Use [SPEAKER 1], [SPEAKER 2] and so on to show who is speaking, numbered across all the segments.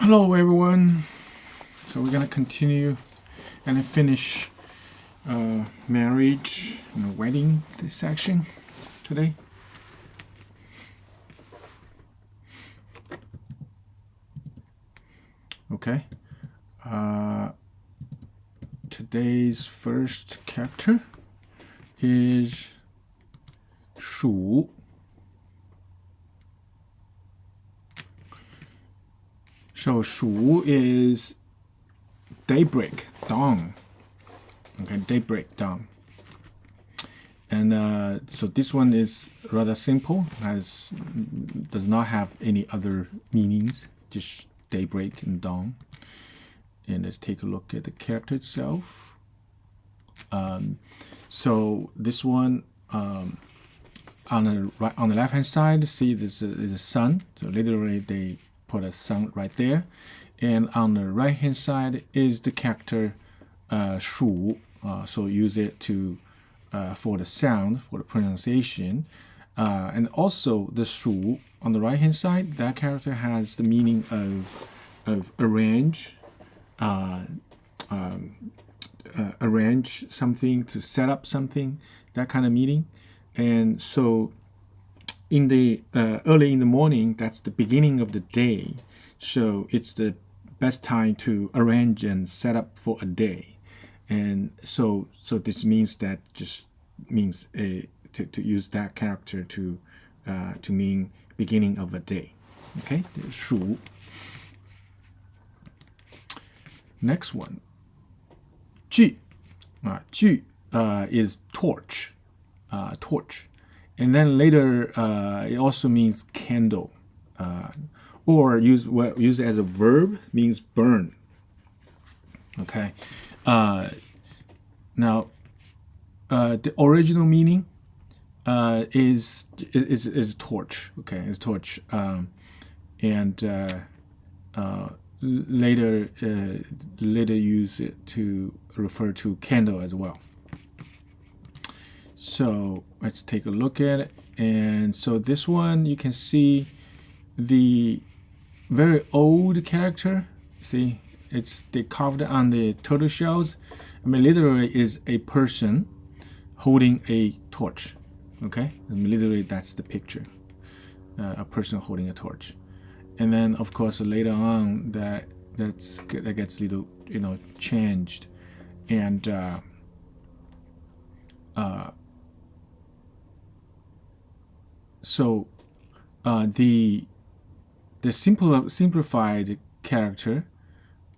[SPEAKER 1] Hello everyone. So we're gonna continue and finish marriage and wedding this section today. Okay. Today's first character is 鼠. So 鼠 is daybreak, dawn. Okay, daybreak, dawn. And so this one is rather simple, does not have any other meanings, just daybreak and dawn. And let's take a look at the character itself. So this one, on the left hand side, see this is a sun. So literally they put a sun right there. And on the right hand side is the character 鼠. So use it to for the sound, for the pronunciation. And also the 鼠 on the right hand side, that character has the meaning of arrange, arrange something, to set up something, that kind of meaning. And so in the early in the morning, that's the beginning of the day. So it's the best time to arrange and set up for a day. And so this means that just means to use that character to mean beginning of a day. Okay, 鼠. Next one, 炬. 炬 is torch, torch. And then later, it also means candle, or use it as a verb, means burn. Okay. Now, the original meaning is torch. Okay, is torch, and later use it to refer to candle as well. So let's take a look at it. And so this one, you can see the very old character. See, they carved on the turtle shells. I mean, literally is a person holding a torch. Okay, and literally that's the picture, a person holding a torch. And then of course later on that gets little changed, and so the simplified character,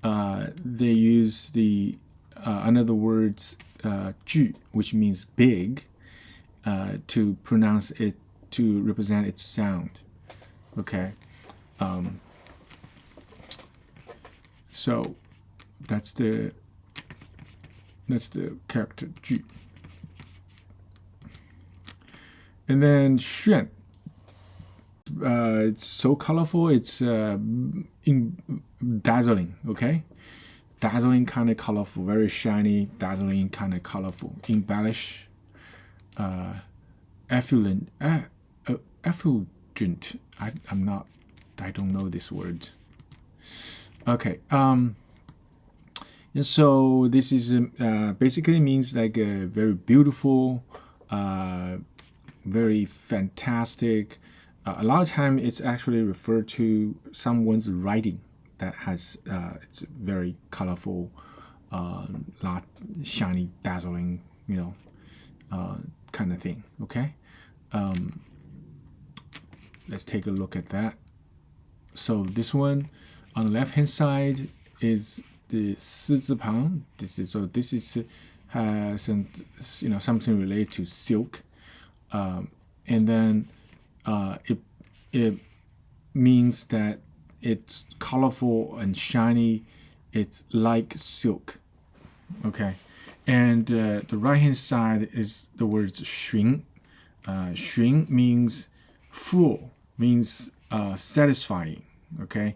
[SPEAKER 1] they use the another words 炬, which means big, to pronounce it, to represent its sound. Okay, so that's the character 炬. And then 炫, it's so colorful, it's dazzling. Okay, dazzling, kind of colorful, very shiny, dazzling, kind of colorful, embellish, effulgent. I don't know this word. Okay, and so this is basically means like a very beautiful, very fantastic. A lot of time it's actually referred to someone's writing that has it's very colorful, lot shiny, dazzling, kind of thing. Okay, let's take a look at that. So this one on the left hand side is the 四字旁. This is some something related to silk, and then it means that it's colorful and shiny. It's like silk. Okay, and the right hand side is the words 寻. 寻 means full, means satisfying. Okay,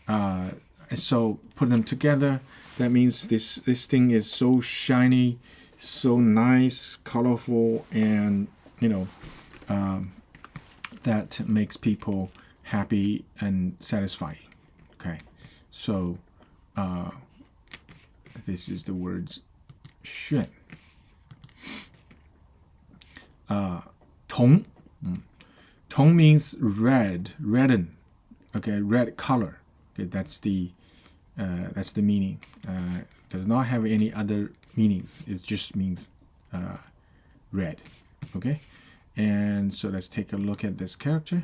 [SPEAKER 1] and so put them together, that means this thing is so shiny, so nice, colorful, and that makes people happy and satisfying. Okay, So this is the word 炫。铜，铜 means red, redden, okay, red color. Okay, that's the meaning. Does not have any other meanings. It just means red. Okay, and so let's take a look at this character.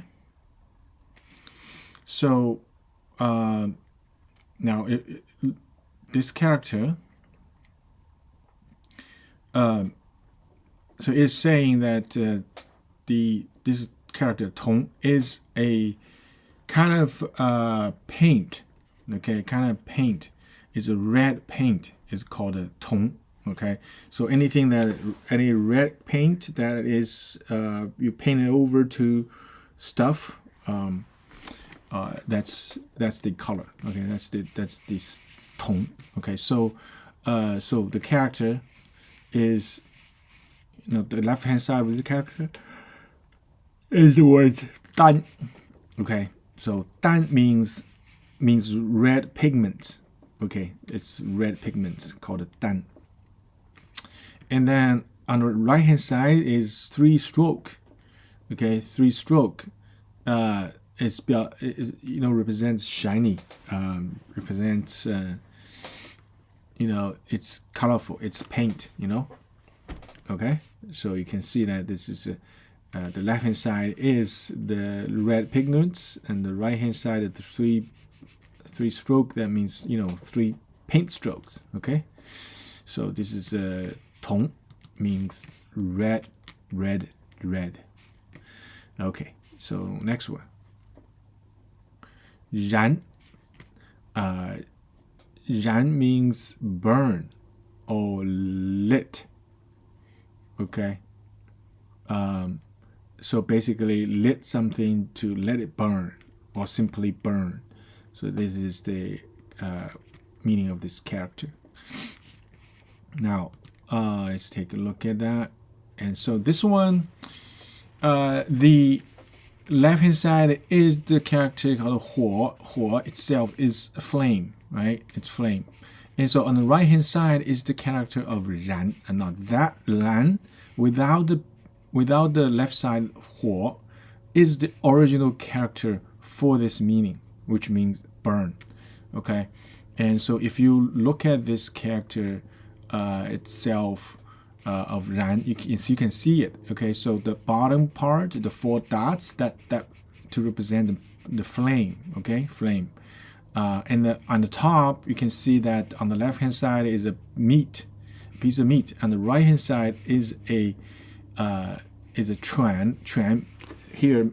[SPEAKER 1] So now this character, so it's saying that this character 铜 is a kind of paint. Okay, kind of paint. It's a red paint. It's called a 铜. Okay, so any red paint that is you paint it over to stuff, that's the color. Okay, that's this 铜. Okay, so the character is, the left hand side of the character is the word 丹. Okay, so 丹 means red pigment. Okay, it's red pigment called 丹. And then on the right hand side is 3 stroke. Okay, 3 stroke. It's represents shiny. Represents it's colorful. It's paint. Okay, so you can see that this is the left hand side is the red pigments, and the right hand side of the 3 stroke. That means 3 paint strokes. Okay, so this is 铜 means red. Okay, so next one. 燃 means burn or lit. Okay, so basically lit something to let it burn or simply burn. So this is the meaning of this character. Now let's take a look at that. And so this one, the left hand side is the character called 火. 火 itself is a flame, right? It's flame. And so on the right hand side is the character of 燃, and not that 燃 without the left side of 火 is the original character for this meaning, which means burn. Okay, and so if you look at this character itself of 燃, you can see it. Okay, so the bottom part, the 4 dots, that to represent the flame. Okay, flame. And on the top, you can see that on the left hand side is a piece of meat. On the right hand side is a 船. 船 here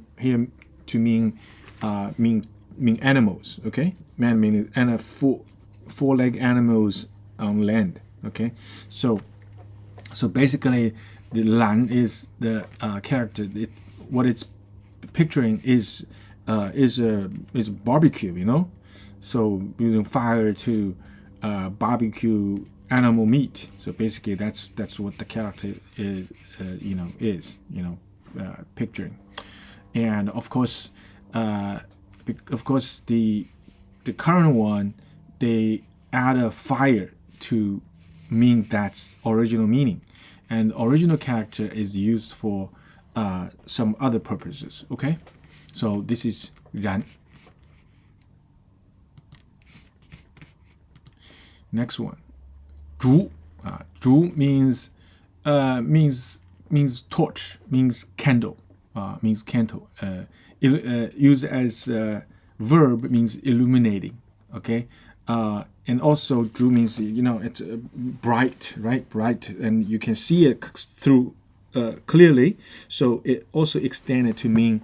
[SPEAKER 1] to mean animals. Okay, meaning and 4-leg animals on land. Okay, so basically the 燃 is the character. What it's picturing is a barbecue. So using fire to barbecue animal meat. So basically that's what the character is picturing. And of course the current one, they add a fire to mean that's original meaning, and original character is used for some other purposes. Okay, so this is 燃. Next one, 烛. 烛 means torch, means candle. Used as verb means illuminating. Okay, and also 烛 means it's bright, right? Bright, and you can see it through clearly. So it also extended to mean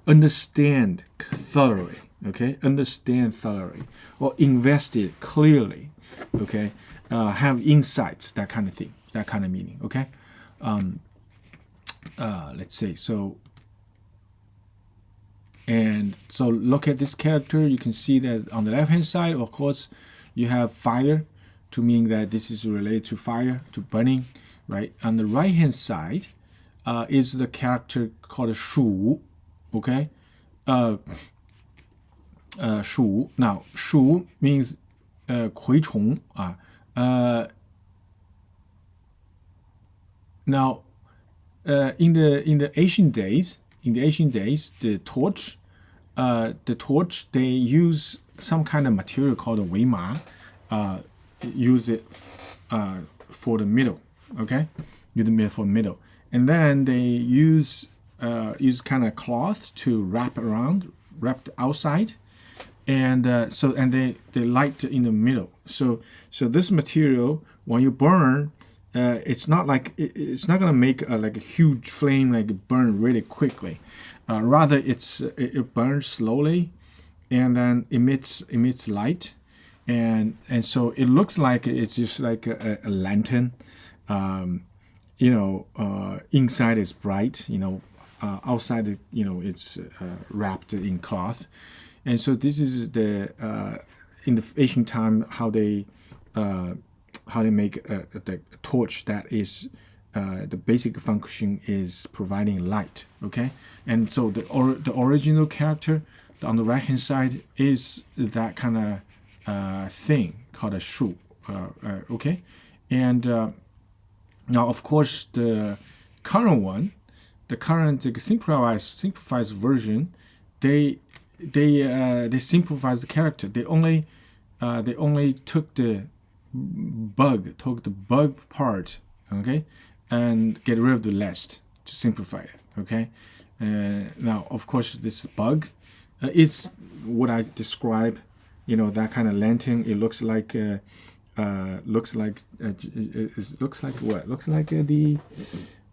[SPEAKER 1] understand thoroughly. Okay, understand thoroughly or invested clearly. Okay, have insights, that kind of thing, that kind of meaning. Okay, let's see. So look at this character. You can see that on the left hand side, of course, you have fire to mean that this is related to fire, to burning, right? On the right hand side is the character called 蜀. Okay, 鼠 now 鼠 means 蛔虫啊now in the ancient days the torch they use some kind of material called 维麻 use it for the middle, okay? Use it for middle, and then they use kind of cloth to wrap the outside, and they light in the middle. So this material, when you burn, it's not gonna make like a huge flame, like burn really quickly. Rather, it burns slowly, and then emits light. And so it looks like it's just like a lantern, inside is bright, outside, it's wrapped in cloth. And so this is the in the ancient time how they make the torch that is the basic function is providing light. Okay, and so the original character on the right hand side is that kind of thing called a 树 okay, and now of course the current simplified version, they simplify the character. They only took the bug part, okay, and get rid of the rest to simplify it. Okay, now of course this bug is what I describe. That kind of lantern. It looks like what? Looks like the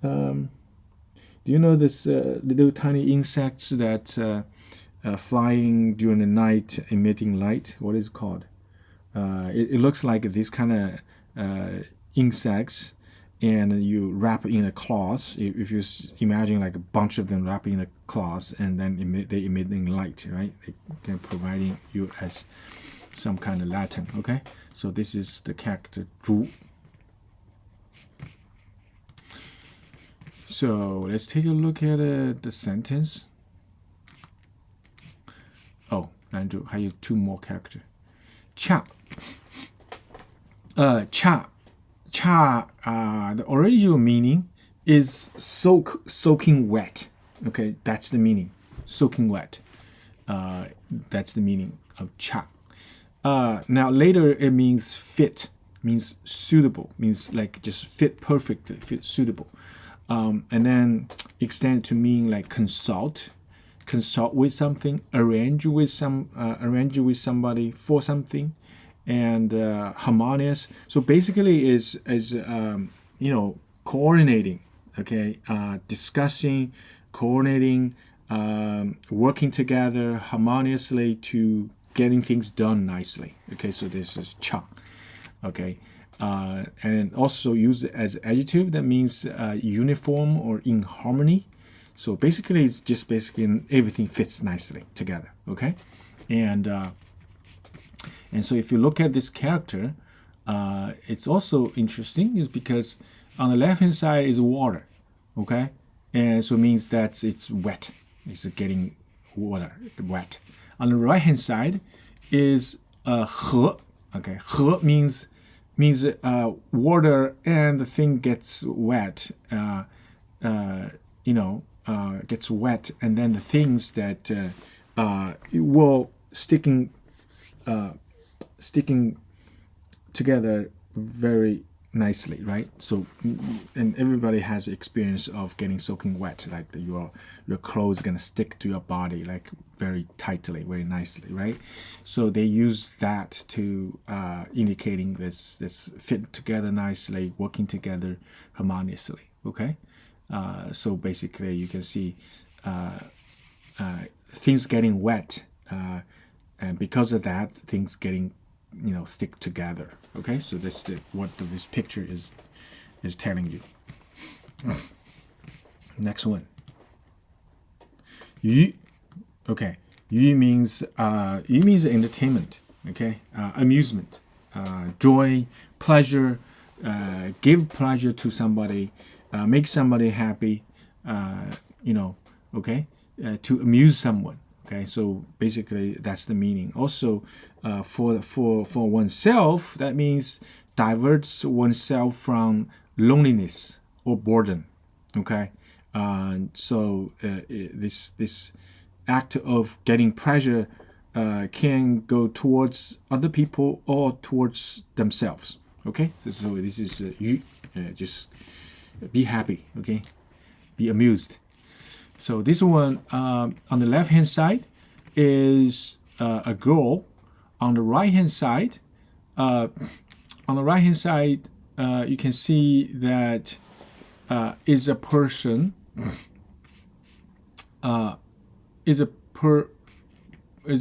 [SPEAKER 1] do you know this little tiny insects that flying during the night emitting light? What is it called? It looks like these kind of insects, and you wrap in a cloth. If you imagine like a bunch of them wrapping in a cloth, and then they emitting light, right? They can providing you as some kind of lantern. Okay, so this is the character 猪. So let's take a look at the sentence. Oh, 男主还有 two more character. 恰 cha, the original meaning is soaking wet. Okay, that's the meaning. Soaking wet. That's the meaning of cha. Now later it means fit, means suitable, means like just fit perfectly, fit suitable. And then extend to mean like consult with something, arrange with somebody for something. And harmonious. So basically is coordinating, okay, discussing, coordinating, working together harmoniously to getting things done nicely. Okay, so this is cha. Okay, and also used as adjective that means uniform or in harmony. So basically it's just everything fits nicely together. Okay, and so if you look at this character, it's also interesting is because on the left hand side is water, okay, and so it means that it's wet. It's getting wet. On the right hand side is 河, okay. 河 means water and the thing gets wet. Gets wet, and then the things that will sticking together very nicely, right? So, and everybody has experience of getting soaking wet, like your clothes gonna stick to your body like very tightly, very nicely, right? So they use that to indicating this fit together nicely, working together harmoniously. Okay, so basically you can see things getting wet, and because of that, things getting stick together. Okay, so that's what this picture is telling you. Next one. 娱 okay, 娱 means entertainment. Okay, amusement, joy, pleasure, give pleasure to somebody, make somebody happy. Okay, to amuse someone. Okay, so basically that's the meaning. Also, for oneself, that means diverts oneself from loneliness or boredom. Okay, so this act of getting pleasure can go towards other people or towards themselves. Okay, so this is just be happy. Okay, be amused. So this one on the left hand side is a girl. On the right hand side, you can see that is a person. Is a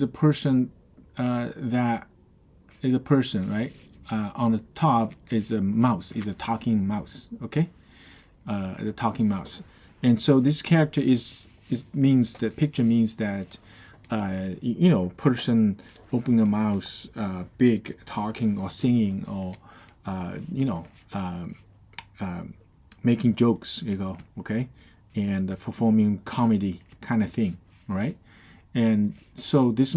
[SPEAKER 1] person that is a person, right? On the top is a mouse, is a talking mouse. Okay, the talking mouse. And so this character means the picture means that person opening a mouth, big talking or singing or making jokes, okay, and performing comedy kind of thing, right? And so this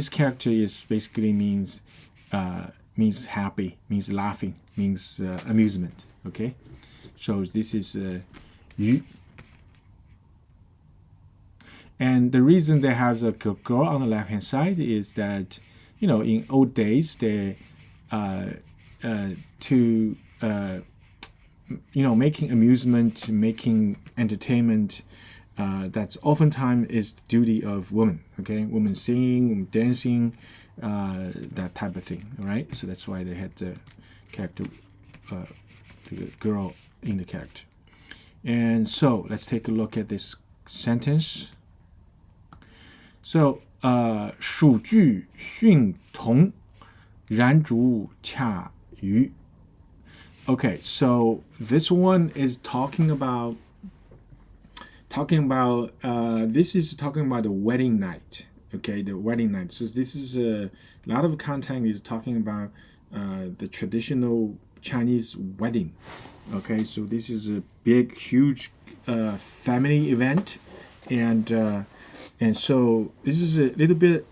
[SPEAKER 1] character is basically means happy, means laughing, means amusement. Okay, so this is yu. And the reason they have the girl on the left hand side is that in old days they making amusement, making entertainment. That's oftentimes is the duty of women. Okay, women singing, women dancing, that type of thing. Right. So that's why they had the character, the girl in the character. And so let's take a look at this sentence. So, 属具训同，然竹恰鱼. Okay, so this one is talking about this is talking about the wedding night. Okay, the wedding night. So this is a lot of content is talking about the traditional Chinese wedding. Okay, so this is a big, huge family event, and so this is a little bit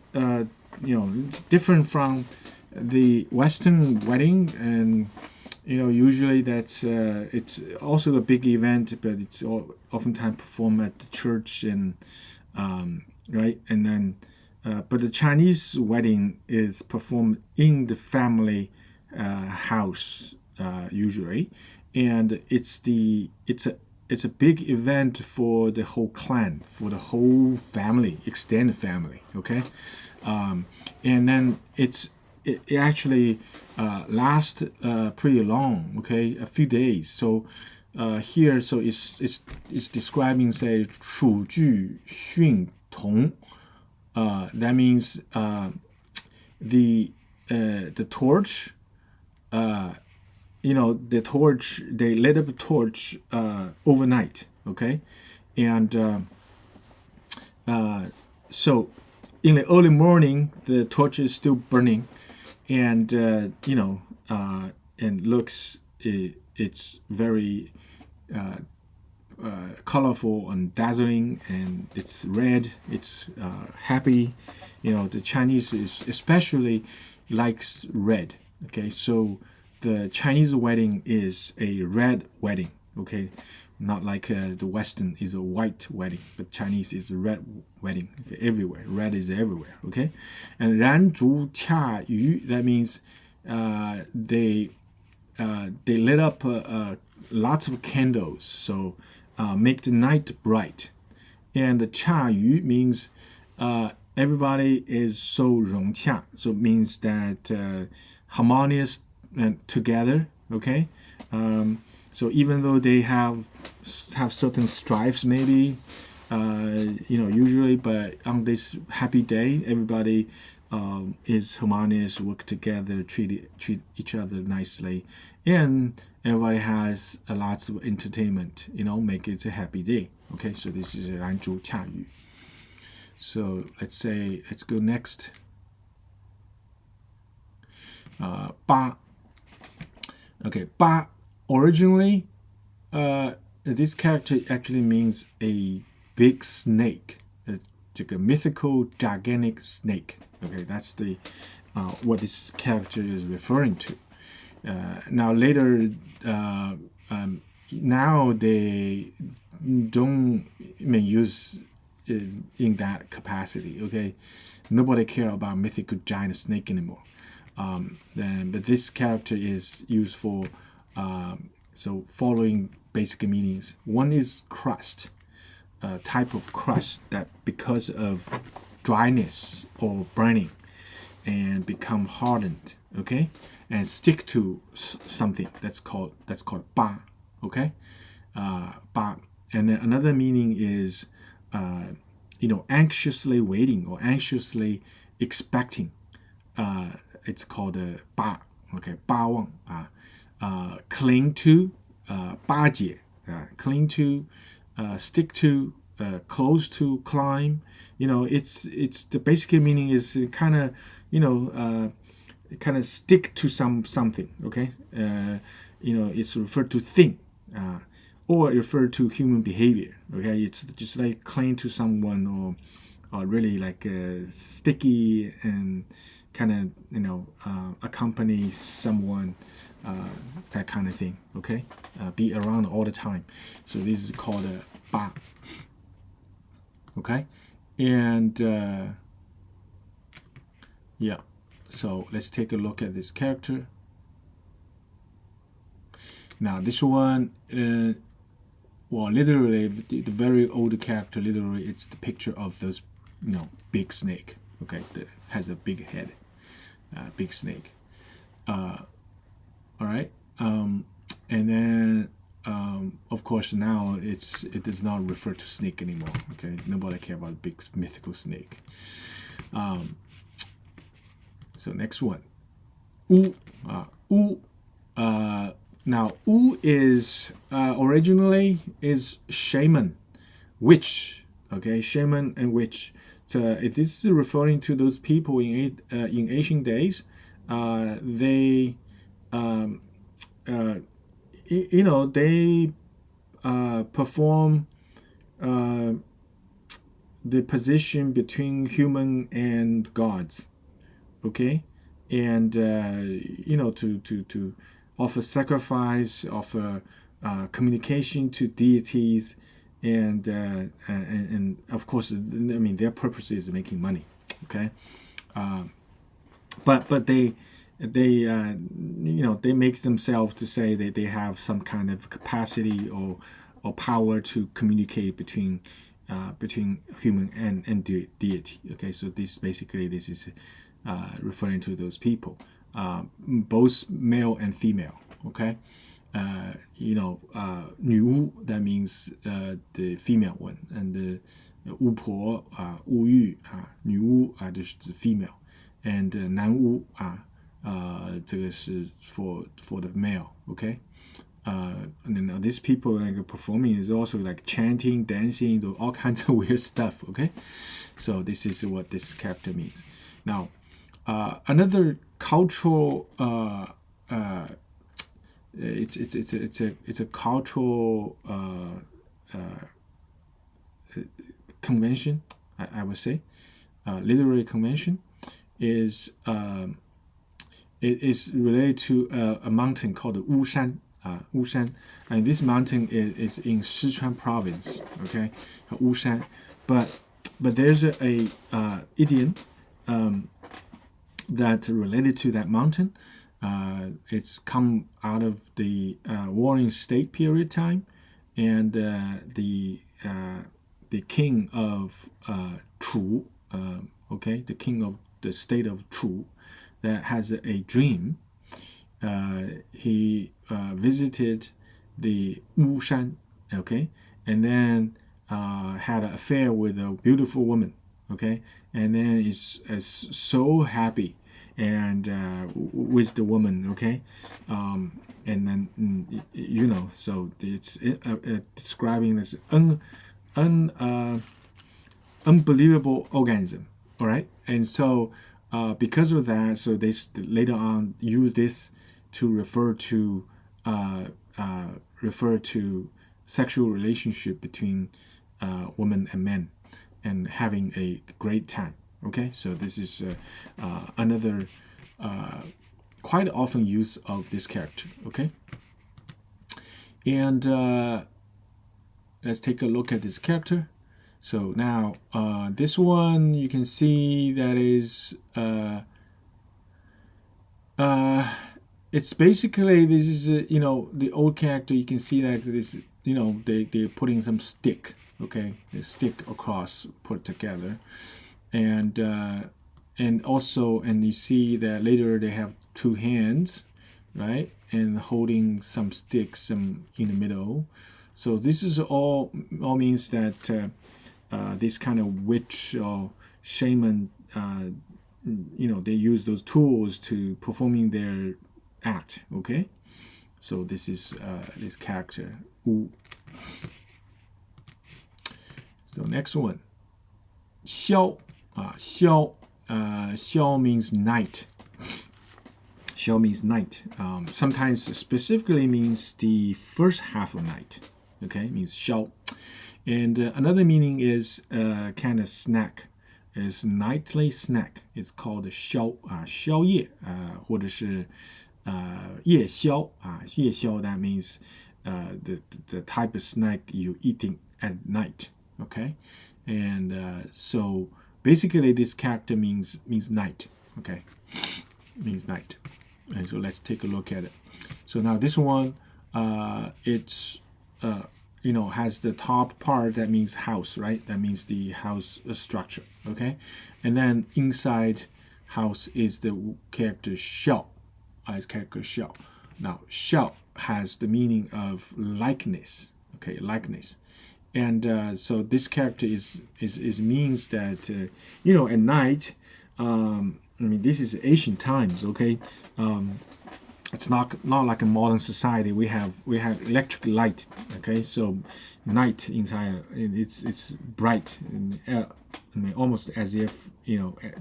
[SPEAKER 1] different from the Western wedding, and usually that's it's also a big event, but it's oftentimes performed at the church and right, and then but the Chinese wedding is performed in the family house usually, and it's a big event for the whole clan, for the whole family, extended family. Okay, and then it actually lasts pretty long. Okay, a few days. So here, so it's describing, say, 属具训同. That means the torch. The torch, they lit up a torch overnight, okay? And so in the early morning, the torch is still burning, and and looks, it's very colorful and dazzling, and it's red, it's happy. The Chinese especially likes red, okay? So the Chinese wedding is a red wedding, okay? Not like the Western is a white wedding, but Chinese is a red wedding, okay? Everywhere. Red is everywhere, okay? And 燃烛恰鱼, that means they lit up lots of candles, so make the night bright. And the 恰鱼 means everybody is so 融洽, so it means that harmonious and together, okay? So even though they have certain strifes, maybe, usually, but on this happy day, everybody is harmonious, work together, treat each other nicely, and everybody has lots of entertainment, make it a happy day. Okay, so this is 燃烛恰鱼. So let's go next. 八. Okay, 八. Originally, this character actually means a big snake, a 这个 mythical gigantic snake. Okay, that's the what this character is referring to. Now later, now they don't even use it in that capacity. Okay, nobody care about mythical giant snake anymore. But this character is used for so following basic meanings. One is crust, a type of crust that because of dryness or burning and become hardened, okay, and stick to something. That's called ba, okay, ba. And then another meaning is anxiously waiting or anxiously expecting. It's called ba, okay, 巴望 cling to, 巴结 cling to, stick to, close to, climb. It's the basic meaning is kind of kind of stick to something. Okay, it's referred to thing, or referred to human behavior. Okay, it's just like cling to someone or really like sticky and kind of accompany someone, that kind of thing. Okay, be around all the time. So this is called a ba. Okay, and yeah. So let's take a look at this character. Now this one, literally the very old character. Literally, it's the picture of those, big snake. Okay, that has a big head, big snake. All right. And then of course now it does not refer to snake anymore. Okay, nobody care about big mythical snake. So next one, U. Now U is originally is shaman, witch. Okay, shaman and witch. So this is referring to those people in ancient days. They they perform the position between human and gods. Okay, and to offer sacrifice, offer communication to deities, and of course, their purpose is making money. Okay, but they make themselves to say that they have some kind of capacity or power to communicate between human and deity. Okay, so this is referring to those people, both male and female. Okay, 女巫 that means the female one, and the 巫婆巫玉女巫就是 female, and 男巫这个是 for the male. Okay, and then these people like performing is also like chanting, dancing, all kinds of weird stuff. Okay, so this is what this character means. Now, another cultural it's a cultural convention, I would say, literary convention is it is related to a mountain called Wushan. Wushan, and this mountain is in Sichuan province. Okay, Wushan, but there's a idiom that related to that mountain. It's come out of the Warring State period time, and the king of Chu, the king of the state of Chu, that has a dream. He visited the Wushan, okay, and then had an affair with a beautiful woman, okay, and then is so happy and with the woman, okay, and then so it's describing this unbelievable organism. All right, and so because of that, so they later on use this to refer to sexual relationship between women and men. and having a great time. Okay, so this is another quite often use of this character. Okay, and let's take a look at this character. So now this one you can see that is it's basically, this is the old character. You can see that this they're putting some stick, okay, the stick across put together, and also you see that later they have two hands, right, and holding some sticks in the middle. So this is all means that this kind of witch or shaman, they use those tools to performing their act. Okay, so this is this character. Wu. So next one, xiao. Xiao means night. Xiao means night. Sometimes specifically means the first half of night. Okay, means xiao. And another meaning is kind of snack. Is nightly snack. It's called 宵夜或者是夜宵夜宵 that means the type of snack you eating at night. Okay, and so basically this character means night. Okay, means night. And so let's take a look at it. So now this one, it's has the top part that means house, right? That means the house structure. Okay, and then inside house is the character 笑 as character 笑. Now 笑 has the meaning of likeness. Okay, likeness. And so this character is means that at night, this is ancient times. Okay, it's not like a modern society. We have electric light. Okay, so night inside it's bright and almost as if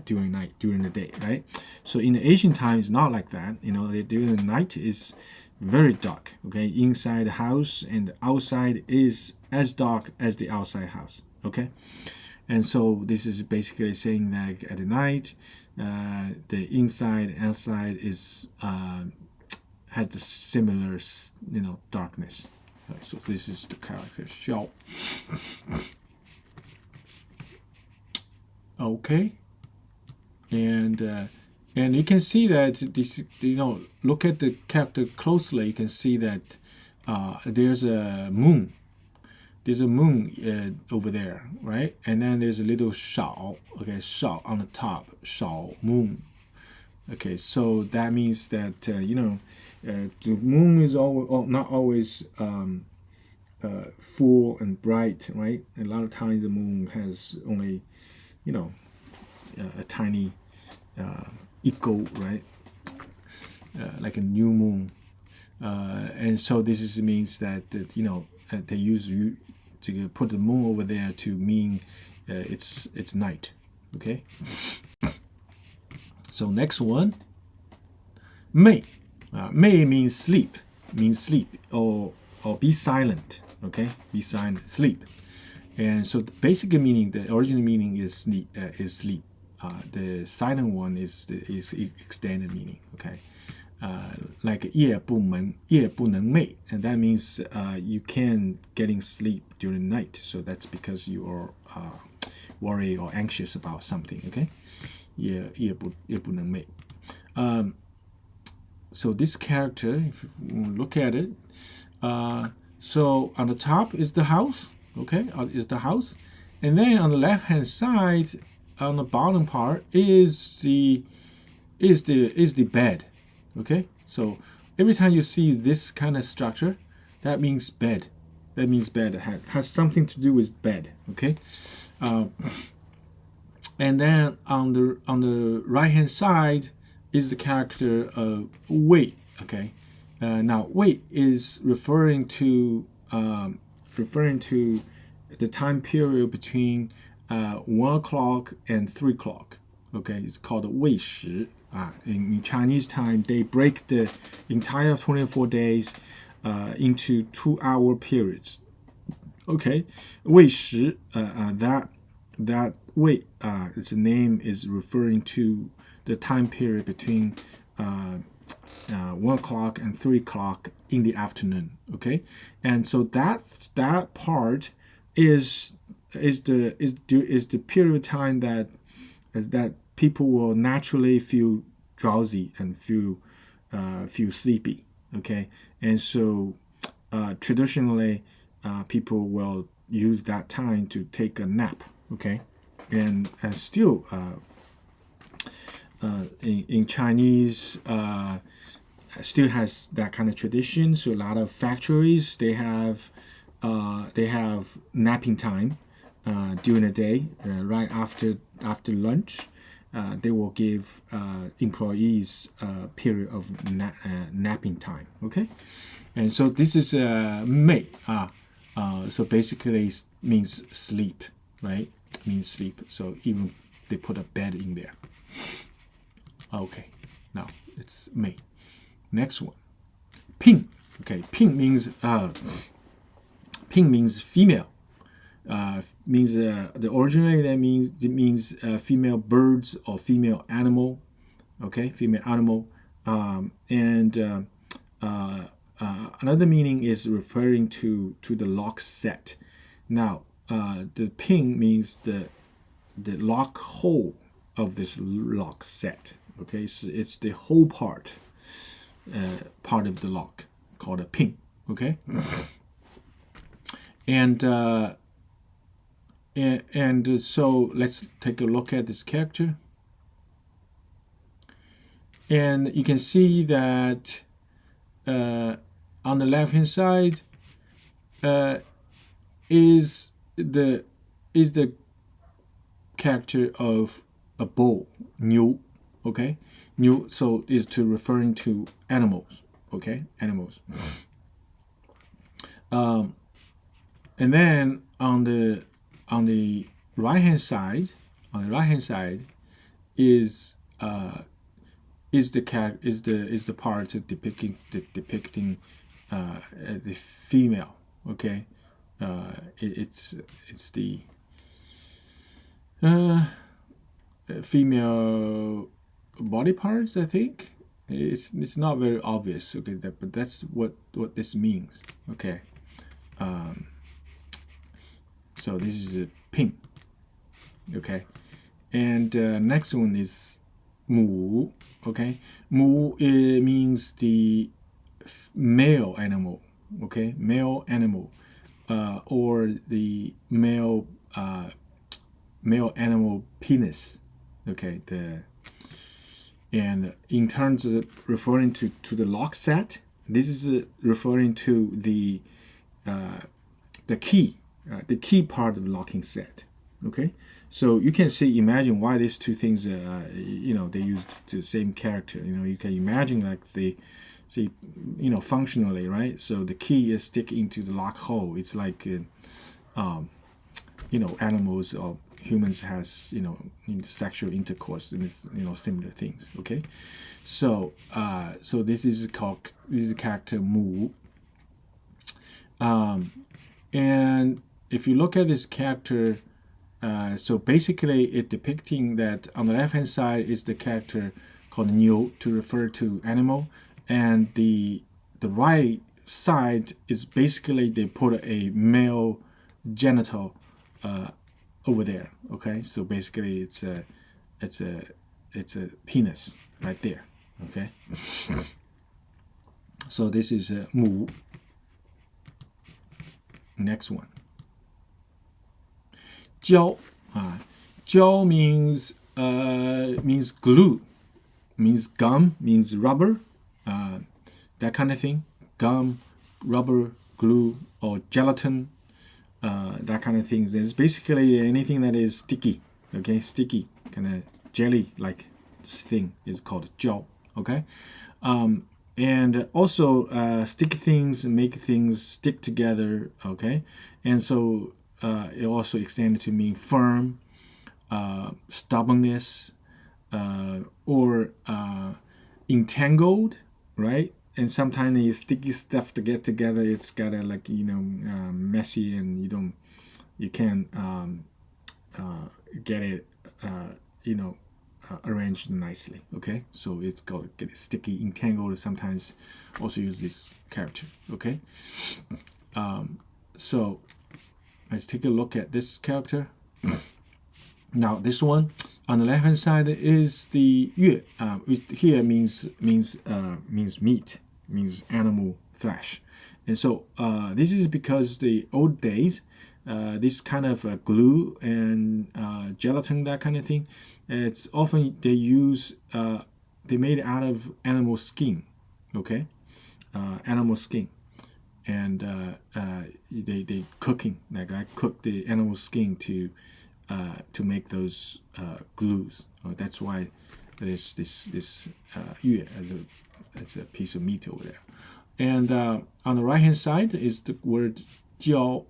[SPEAKER 1] during the day, right? So in the ancient times, not like that. During the night is very dark. Okay, inside the house and outside is as dark as the outside house. Okay, and so this is basically saying that at the night, the inside and outside is had the similar darkness. So this is the character 笑. Okay, and you can see that this, look at the character closely. You can see that there's a moon. There's a moon over there, right? And then there's a little 少, okay, 少 on the top, 少 moon. Okay, so that means that the moon is not always full and bright, right? A lot of times the moon has only a tiny echo, right? Like a new moon, and so this means that they use to put the moon over there to mean it's night. Okay. So next one, 寐. 寐means sleep, or be silent. Okay, be silent, sleep. And so the basic meaning, the original meaning is sleep. The silent one is extended meaning. Okay, like 夜不能寐, and that means you can getting sleep during the night. So that's because you are worried or anxious about something. Okay, 夜不能寐. So this character, if you look at it, so on the top is the house. Okay, is the house, and then on the left hand side, on the bottom part is the bed. Okay, so every time you see this kind of structure, that means bed. That means bed has something to do with bed. Okay, and then on the right hand side is the character Wei. Okay, now Wei is referring to the time period between 1 o'clock and 3 o'clock. Okay, it's called 未时. In Chinese time, they break the entire 24 days into 2-hour periods. Okay, 未时, that that way, its name is referring to the time period between 1 o'clock and 3 o'clock in the afternoon. Okay, and so that part is the period of time that people will naturally feel drowsy and feel sleepy. Okay, and so traditionally people will use that time to take a nap. Okay, and still in Chinese still has that kind of tradition. So a lot of factories, they have napping time during the day, right after lunch. They will give employees a period of napping time. Okay, and so this is mei. So basically means sleep, right? Means sleep. So even they put a bed in there. Okay, now it's mei. Next one, ping. Okay, ping means female. Means the originally that means female birds or female animal. Okay, female animal. And another meaning is referring to the lock set. Now, the ping means the lock hole of this lock set. Okay, so it's the whole part of the lock called a ping. Okay, and so let's take a look at this character, and you can see that on the left hand side is the character of a bull, 牛. Okay, 牛, so is to referring to animals. Okay, animals. And then on the right hand side, is the part depicting the female. Okay, it's the female body parts. I think it's not very obvious. Okay, but that's what this means. Okay, so this is a ping. Okay, and next one is mu. Okay, mu means the male animal. Okay, male animal, or the male animal penis. Okay, and in terms of referring to the lock set, this is referring to the key part of the locking set. Okay, so you can imagine why these two things they used the same character. You can imagine like functionally, right? So the key is stick into the lock hole. It's like animals or humans has sexual intercourse, and it's similar things. Okay, so this is the character mu. And if you look at this character, so basically it depicting that on the left hand side is the character called 牛 to refer to animal, and the right side is basically they put a male genital over there. Okay, so basically it's a penis right there. Okay, so this is mu. Next one, 胶. 胶 means glue, means gum, means rubber, that kind of thing. Gum, rubber, glue, or gelatin, that kind of things. It's basically anything that is sticky. Okay, sticky, kind of jelly-like thing is called 胶. Okay, and also sticky things make things stick together. Okay, and so it also extended to mean firm, stubbornness, or entangled, right? And sometimes the sticky stuff to get together, it's gotta messy, and you can't get it arranged nicely. Okay, so it's got to get sticky, entangled. Sometimes also use this character. Okay, so let's take a look at this character. Now this one on the left hand side is the 月. Here means meat, means animal flesh, and so this is because the old days, this kind of glue and gelatin, that kind of thing, it's often they use they made it out of animal skin. Okay, animal skin, and they cooking, like I cook the animal skin to make those glues. That's why there's this 月 as a piece of meat over there. And on the right hand side is the word 椒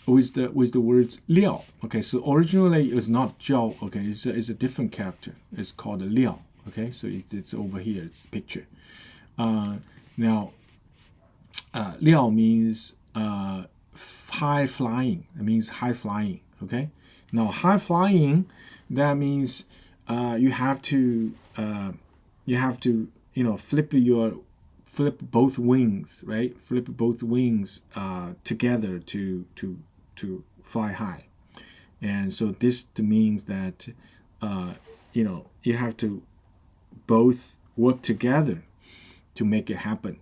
[SPEAKER 1] with the words 料. Okay, so originally it's not 椒. Okay, it's a different character. It's called 料. Okay, so it's over here. It's picture. Now, 料 means high flying. It means high flying. Okay. Now, high flying, that means you have to flip both wings, right? Flip both wings together to fly high, and so this means that you have to both work together to make it happen,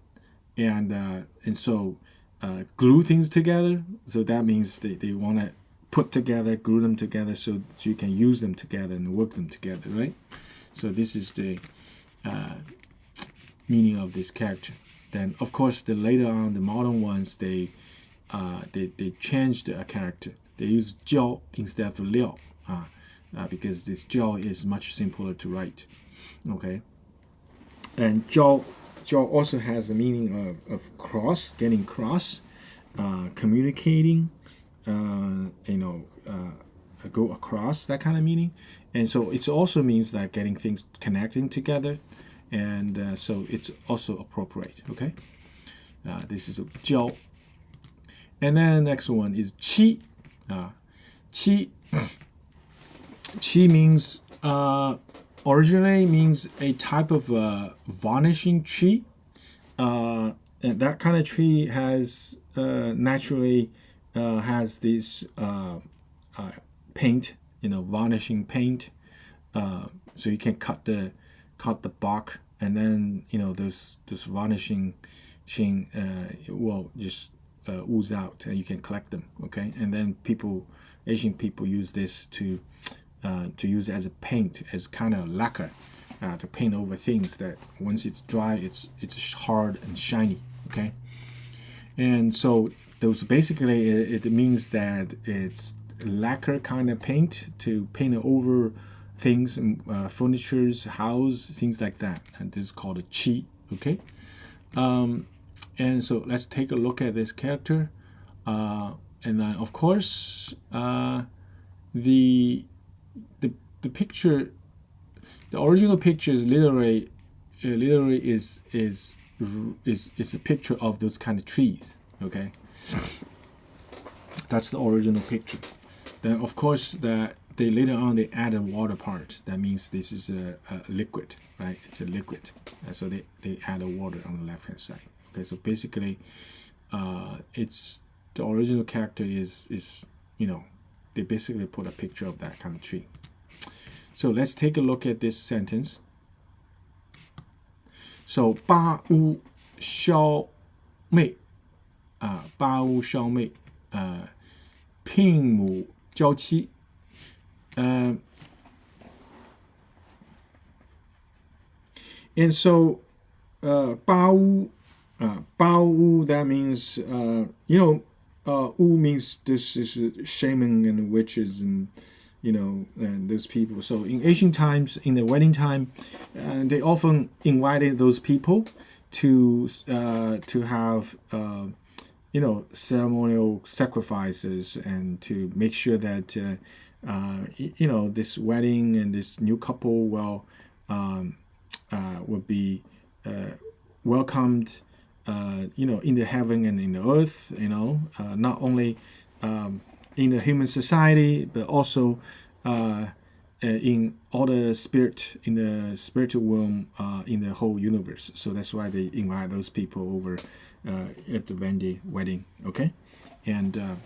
[SPEAKER 1] and so glue things together. So that means they want to glue them together so you can use them together and work them together, right? So this is the meaning of this character. Then, of course, later on, the modern ones, they changed a character. They use 椒 instead of 料 because this 椒 is much simpler to write. Okay, and 椒 also has the meaning of cross, getting cross, communicating. Go across, that kind of meaning, and so it also means that getting things connecting together, and so it's also appropriate. Okay, this is a 椒, and then next one is 漆. 漆 means originally means a type of varnishing tree, and that kind of tree has naturally has this paint, varnishing paint. So you can cut the bark, and then those varnishing will just ooze out, and you can collect them. Okay, and then Asian people use this to use it as a paint, as kind of lacquer, to paint over things that once it's dry, it's hard and shiny. Okay, and so those basically it means that it's lacquer kind of paint to paint over things, furnitures, house, things like that, and this is called a 漆. Okay, and so let's take a look at this character, and then of course the picture, the original picture is literally is a picture of those kind of trees. Okay, that's the original picture. Then of course they later on they add a water part. That means this is a liquid, right? It's a liquid, and so they add a water on the left hand side. Okay, so basically it's the original character is they basically put a picture of that kind of tree. So let's take a look at this sentence. So 八屋消灭，八屋消灭，聘母娇妻。And so 八屋 that means Wu means this is shaman and witches and and those people. So in ancient times, in the wedding time, they often invited those people to have ceremonial sacrifices, and to make sure that this wedding and this new couple will be welcomed in the heaven and in the earth. Not only in the human society, but also in all the spirit in the spiritual realm in the whole universe. So that's why they invite those people over at the wedding. Okay, and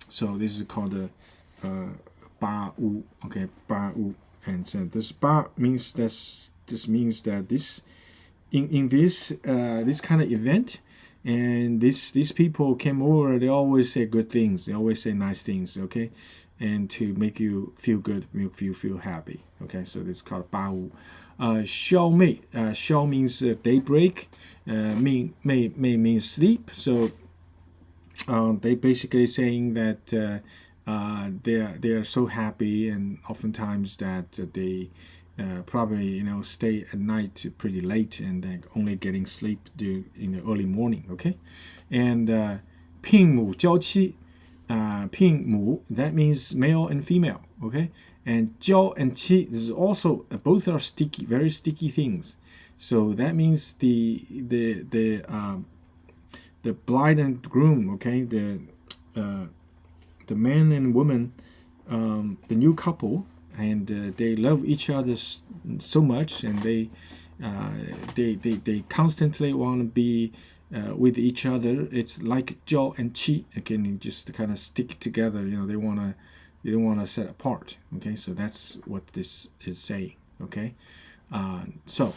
[SPEAKER 1] so this is called the Ba Wu. Okay, Ba Wu, and so this Ba means this means that this in this this kind of event. And these people came over. They always say good things. They always say nice things. Okay, and to make you feel good, make you feel happy. Okay, so this is called Ba Wu. Xiao Mei. Xiao means daybreak. Mei means sleep. So they basically saying that they are so happy, and oftentimes that they probably stay at night pretty late and then only getting sleep in the early morning. Okay, and 聘母娇妻, 聘母 that means male and female. Okay, and 娇 and 妻 this is also both are sticky, very sticky things. So that means the bride and groom. Okay, the man and woman, the new couple. And they love each other so much, and they constantly want to be with each other. It's like Zhao and Qi. Again, you just kind of stick together. They don't want to set apart. Okay, so that's what this is saying. Okay, so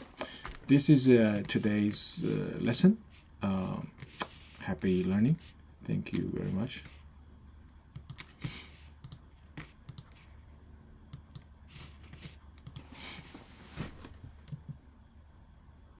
[SPEAKER 1] this is today's lesson. Happy learning. Thank you very much.